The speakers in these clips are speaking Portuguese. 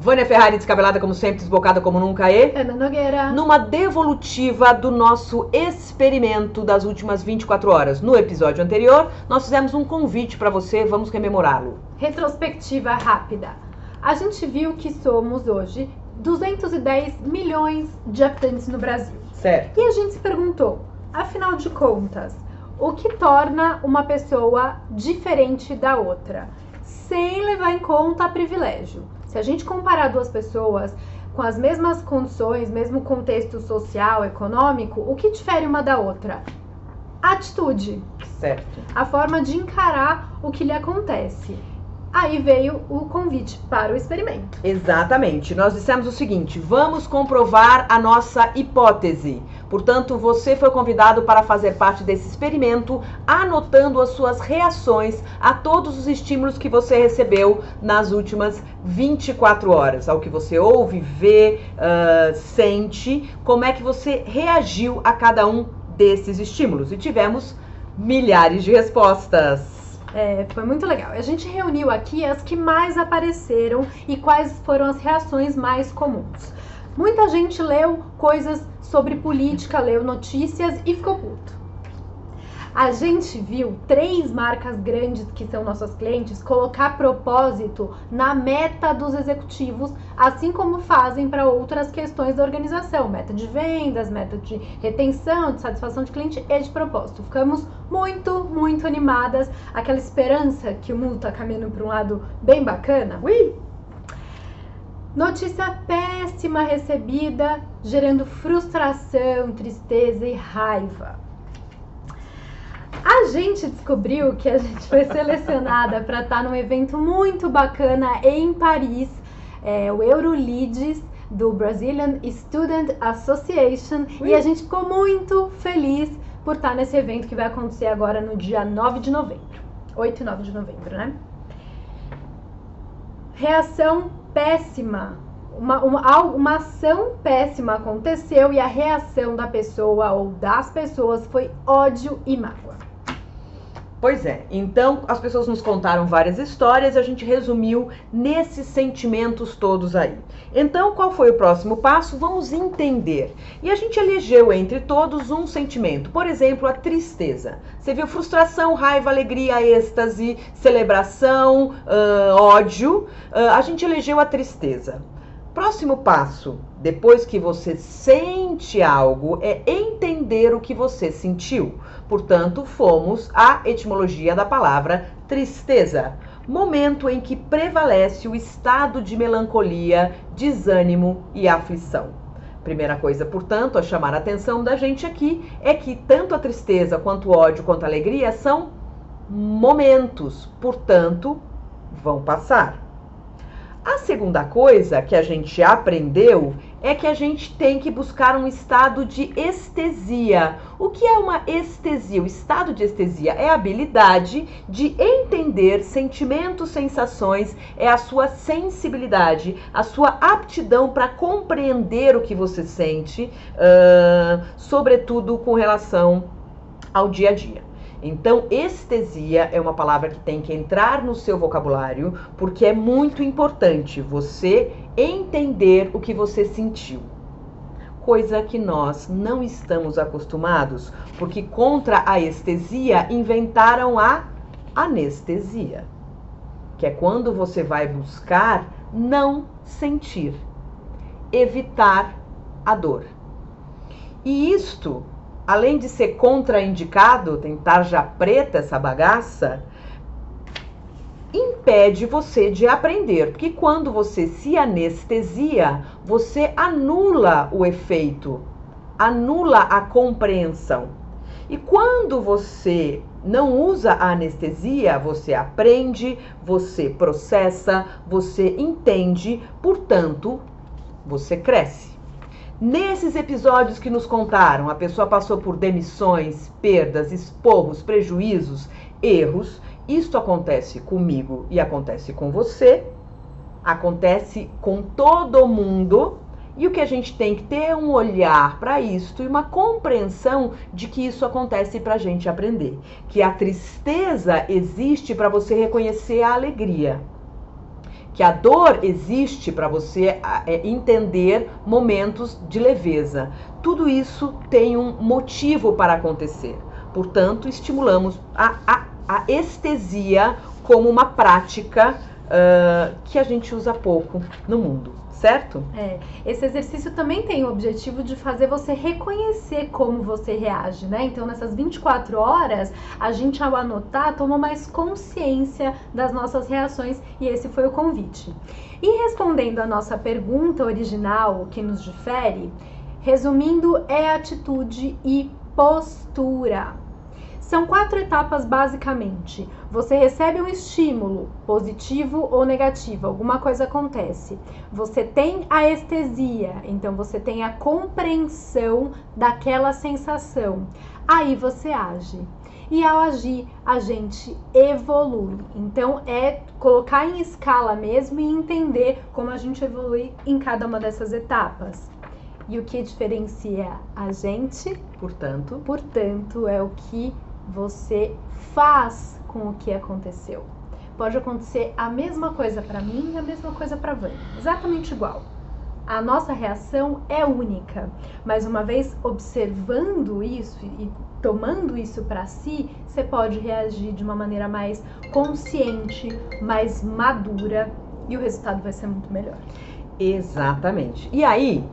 Vânia Ferrari, descabelada como sempre, desbocada como nunca e... Ana Nogueira. Numa devolutiva do nosso experimento das últimas 24 horas. No episódio anterior, nós fizemos um convite para você, vamos rememorá-lo. Retrospectiva rápida. A gente viu que somos hoje 210 milhões de habitantes no Brasil. Certo. E a gente se perguntou, afinal de contas, o que torna uma pessoa diferente da outra? Sem levar em conta privilégio. Se a gente comparar duas pessoas com as mesmas condições, mesmo contexto social, econômico, o que difere uma da outra? A atitude. Certo. A forma de encarar o que lhe acontece. Aí veio o convite para o experimento. Exatamente. Nós dissemos o seguinte, vamos comprovar a nossa hipótese. Portanto, você foi convidado para fazer parte desse experimento, anotando as suas reações a todos os estímulos que você recebeu nas últimas 24 horas. Ao que você ouve, vê, sente, como é que você reagiu a cada um desses estímulos. E tivemos milhares de respostas. Foi muito legal. A gente reuniu aqui as que mais apareceram e quais foram as reações mais comuns. Muita gente leu coisas sobre política, leu notícias e ficou puto. A gente viu 3 marcas grandes que são nossos clientes colocar propósito na meta dos executivos, assim como fazem para outras questões da organização, meta de vendas, meta de retenção, de satisfação de cliente e de propósito. Ficamos muito animadas, aquela esperança que o mundo está caminhando para um lado bem bacana. Ui! Notícia péssima recebida, gerando frustração, tristeza e raiva. A gente descobriu que a gente foi selecionada para estar num evento muito bacana em Paris, o EuroLeads, do Brazilian Student Association. Ui. E a gente ficou muito feliz por estar nesse evento que vai acontecer agora no dia 9 de novembro. 8 e 9 de novembro, né? Reação péssima. Uma ação péssima aconteceu e a reação da pessoa ou das pessoas foi ódio e mágoa. Pois é, então as pessoas nos contaram várias histórias e a gente resumiu nesses sentimentos todos aí. Então, qual foi o próximo passo? Vamos entender. E a gente elegeu entre todos um sentimento, por exemplo, a tristeza. Você viu frustração, raiva, alegria, êxtase, celebração, ódio. A gente elegeu a tristeza. Próximo passo, depois que você sente algo, é entender o que você sentiu. Portanto, fomos à etimologia da palavra tristeza. Momento em que prevalece o estado de melancolia, desânimo e aflição. Primeira coisa, portanto, a chamar a atenção da gente aqui é que tanto a tristeza quanto o ódio quanto a alegria são momentos, portanto, vão passar. A segunda coisa que a gente aprendeu é que a gente tem que buscar um estado de estesia. O que é uma estesia? O estado de estesia é a habilidade de entender sentimentos, sensações, é a sua sensibilidade, a sua aptidão para compreender o que você sente, sobretudo com relação ao dia a dia. Então, estesia é uma palavra que tem que entrar no seu vocabulário, porque é muito importante você entender o que você sentiu. Coisa que nós não estamos acostumados, porque contra a estesia inventaram a anestesia, que é quando você vai buscar não sentir, evitar a dor. E isto, além de ser contraindicado, tem tarja preta essa bagaça, impede você de aprender. Porque quando você se anestesia, você anula o efeito, anula a compreensão. E quando você não usa a anestesia, você aprende, você processa, você entende, portanto, você cresce. Nesses episódios que nos contaram, a pessoa passou por demissões, perdas, esporros, prejuízos, erros. Isto acontece comigo e acontece com você, acontece com todo mundo. E o que a gente tem que ter é um olhar para isto e uma compreensão de que isso acontece para a gente aprender. Que a tristeza existe para você reconhecer a alegria. que a dor existe para você entender momentos de leveza. Tudo isso tem um motivo para acontecer. Portanto, estimulamos a estesia como uma prática que a gente usa pouco no mundo, certo? Esse exercício também tem o objetivo de fazer você reconhecer como você reage, né? Então, nessas 24 horas, a gente, ao anotar, toma mais consciência das nossas reações, e esse foi o convite. E respondendo a nossa pergunta original, o que nos difere, resumindo, é atitude e postura. São 4 etapas basicamente. Você recebe um estímulo, positivo ou negativo, alguma coisa acontece. Você tem a estesia, então você tem a compreensão daquela sensação. Aí você age. E ao agir, a gente evolui. Então é colocar em escala mesmo e entender como a gente evolui em cada uma dessas etapas. E o que diferencia a gente, portanto, é o que você faz com o que aconteceu. Pode acontecer a mesma coisa para mim e a mesma coisa para Vânia, exatamente igual. A nossa reação é única, mas uma vez observando isso e tomando isso para si, você pode reagir de uma maneira mais consciente, mais madura, e o resultado vai ser muito melhor. Exatamente. E aí,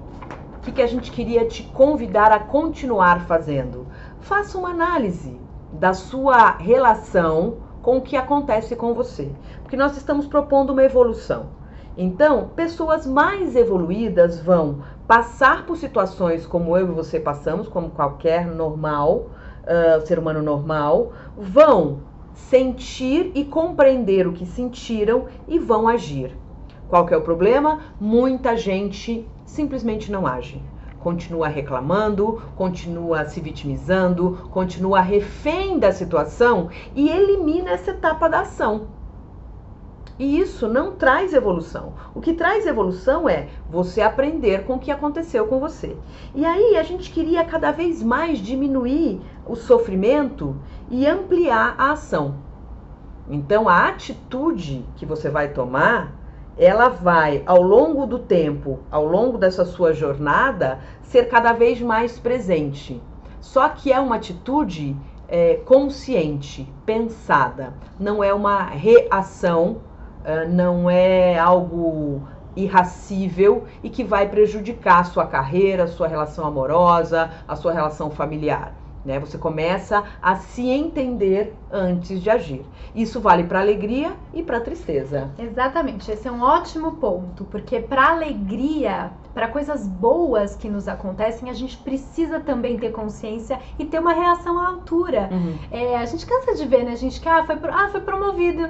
o que a gente queria te convidar a continuar fazendo? Faça uma análise da sua relação com o que acontece com você, porque nós estamos propondo uma evolução. Então, pessoas mais evoluídas vão passar por situações como eu e você passamos, como qualquer ser humano normal, vão sentir e compreender o que sentiram e vão agir. Qual que é o problema? Muita gente simplesmente não age. Continua reclamando, continua se vitimizando, continua refém da situação e elimina essa etapa da ação. E isso não traz evolução. O que traz evolução é você aprender com o que aconteceu com você. E aí a gente queria cada vez mais diminuir o sofrimento e ampliar a ação. Então a atitude que você vai tomar, ela vai, ao longo do tempo, ao longo dessa sua jornada, ser cada vez mais presente. Só que é uma atitude consciente, pensada. Não é uma reação, não é algo irracível e que vai prejudicar a sua carreira, a sua relação amorosa, a sua relação familiar. Você começa a se entender antes de agir. Isso vale para alegria e para tristeza. Exatamente, esse é um ótimo ponto, porque para alegria, para coisas boas que nos acontecem, a gente precisa também ter consciência e ter uma reação à altura. A gente cansa de ver, né? A gente que foi promovido.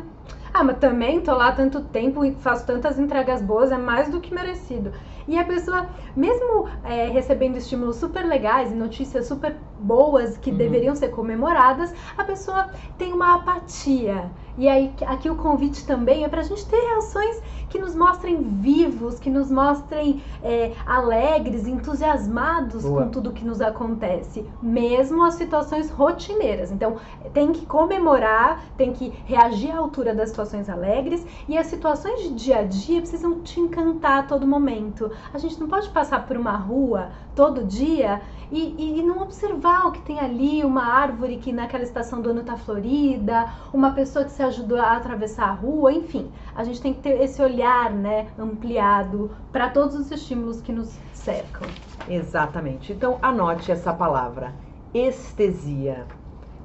Mas também tô lá há tanto tempo e faço tantas entregas boas, é mais do que merecido. E a pessoa, mesmo recebendo estímulos super legais e notícias super boas que deveriam ser comemoradas, a pessoa tem uma apatia. E aí, aqui o convite também é pra gente ter reações que nos mostrem vivos, que nos mostrem alegres, entusiasmados com tudo que nos acontece, mesmo as situações rotineiras. Então, tem que comemorar, tem que reagir à altura das situações alegres, e as situações de dia a dia precisam te encantar a todo momento. A gente não pode passar por uma rua todo dia e não observar o que tem ali, uma árvore que naquela estação do ano tá florida, uma pessoa que se ajudou a atravessar a rua, enfim. A gente tem que ter esse olhar, ampliado para todos os estímulos que nos cercam. Exatamente. Então, anote essa palavra, estesia,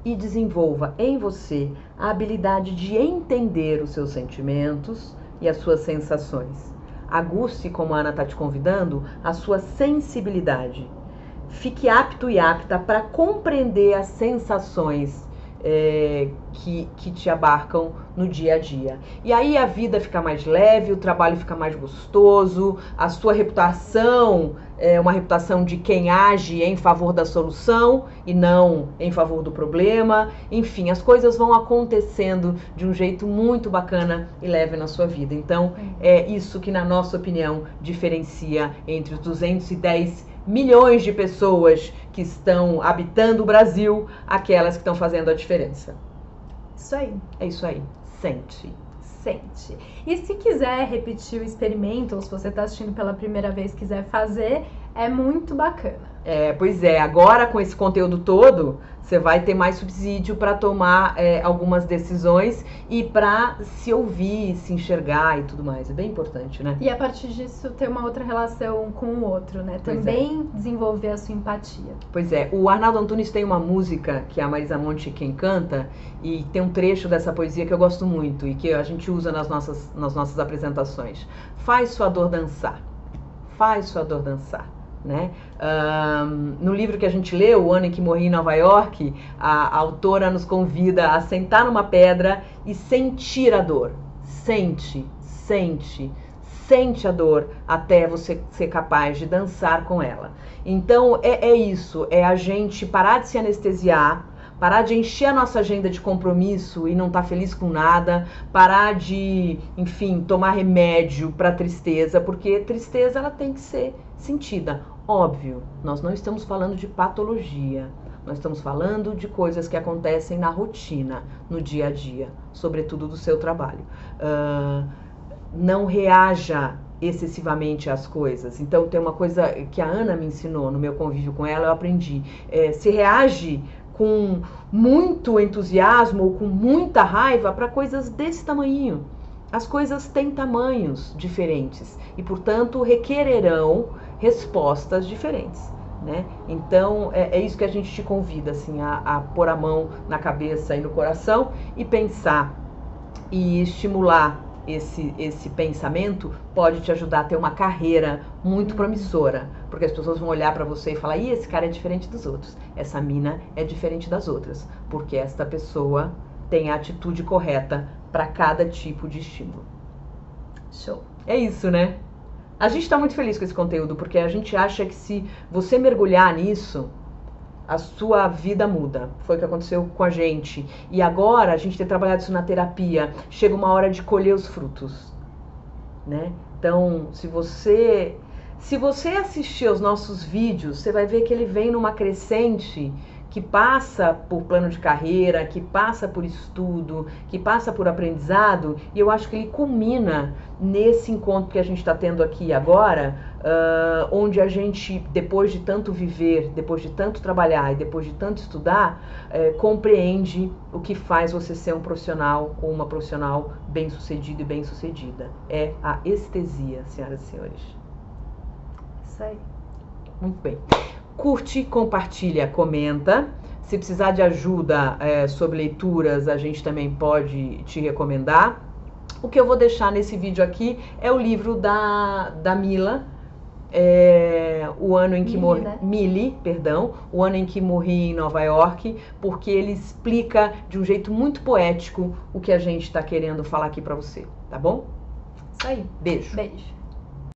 e desenvolva em você a habilidade de entender os seus sentimentos e as suas sensações. Aguce, como a Ana está te convidando, a sua sensibilidade. Fique apto e apta para compreender as sensações que te abarcam no dia a dia. E aí a vida fica mais leve, o trabalho fica mais gostoso, a sua reputação é uma reputação de quem age em favor da solução e não em favor do problema. Enfim, as coisas vão acontecendo de um jeito muito bacana e leve na sua vida. Então, é isso que, na nossa opinião, diferencia entre os 210 milhões de pessoas que estão habitando o Brasil, aquelas que estão fazendo a diferença. Isso aí. É isso aí. Sente. sente. E se quiser repetir o experimento, ou se você está assistindo pela primeira vez e quiser fazer, é muito bacana. Pois é, agora com esse conteúdo todo, você vai ter mais subsídio para tomar algumas decisões e para se ouvir, se enxergar e tudo mais. É bem importante, né? E a partir disso ter uma outra relação com o outro, né? Também desenvolver a sua empatia. Pois é, o Arnaldo Antunes tem uma música que é a Marisa Monte quem canta, e tem um trecho dessa poesia que eu gosto muito e que a gente usa nas nossas apresentações. Faz sua dor dançar, faz sua dor dançar. Né? No livro que a gente leu, O Ano em que Morri em Nova York, a autora nos convida a sentar numa pedra e sentir a dor. Sente a dor até você ser capaz de dançar com ela. Então isso, é a gente parar de se anestesiar, parar de encher a nossa agenda de compromisso e não estar feliz com nada, parar de, enfim, tomar remédio para tristeza, porque tristeza ela tem que ser sentida. Óbvio, nós não estamos falando de patologia, nós estamos falando de coisas que acontecem na rotina, no dia a dia, sobretudo do seu trabalho. Não reaja excessivamente às coisas. Então tem uma coisa que a Ana me ensinou no meu convívio com ela, eu aprendi. Se reage com muito entusiasmo ou com muita raiva para coisas desse tamanhinho. As coisas têm tamanhos diferentes e, portanto, requererão respostas diferentes, né? Então, é isso que a gente te convida, assim, a pôr a mão na cabeça e no coração e pensar e estimular esse pensamento pode te ajudar a ter uma carreira muito promissora, porque as pessoas vão olhar para você e falar: ih, esse cara é diferente dos outros, essa mina é diferente das outras, porque esta pessoa tem a atitude correta para cada tipo de estímulo. Show! É isso, né? A gente está muito feliz com esse conteúdo, porque a gente acha que se você mergulhar nisso, a sua vida muda. Foi o que aconteceu com a gente. E agora, a gente ter trabalhado isso na terapia, chega uma hora de colher os frutos, né? Então, se você assistir aos nossos vídeos, você vai ver que ele vem numa crescente que passa por plano de carreira, que passa por estudo, que passa por aprendizado, e eu acho que ele culmina nesse encontro que a gente está tendo aqui agora, onde a gente, depois de tanto viver, depois de tanto trabalhar e depois de tanto estudar, compreende o que faz você ser um profissional ou uma profissional bem-sucedido e bem-sucedida. É a estesia, senhoras e senhores. Isso aí. Muito bem. Curte, compartilha, comenta. Se precisar de ajuda sobre leituras, a gente também pode te recomendar. O que eu vou deixar nesse vídeo aqui é o livro da Mila, O Ano em que Morri, né? Millie, perdão, O Ano em que Morri em Nova York, porque ele explica de um jeito muito poético o que a gente está querendo falar aqui para você, tá bom? Isso aí. Beijo. Beijo.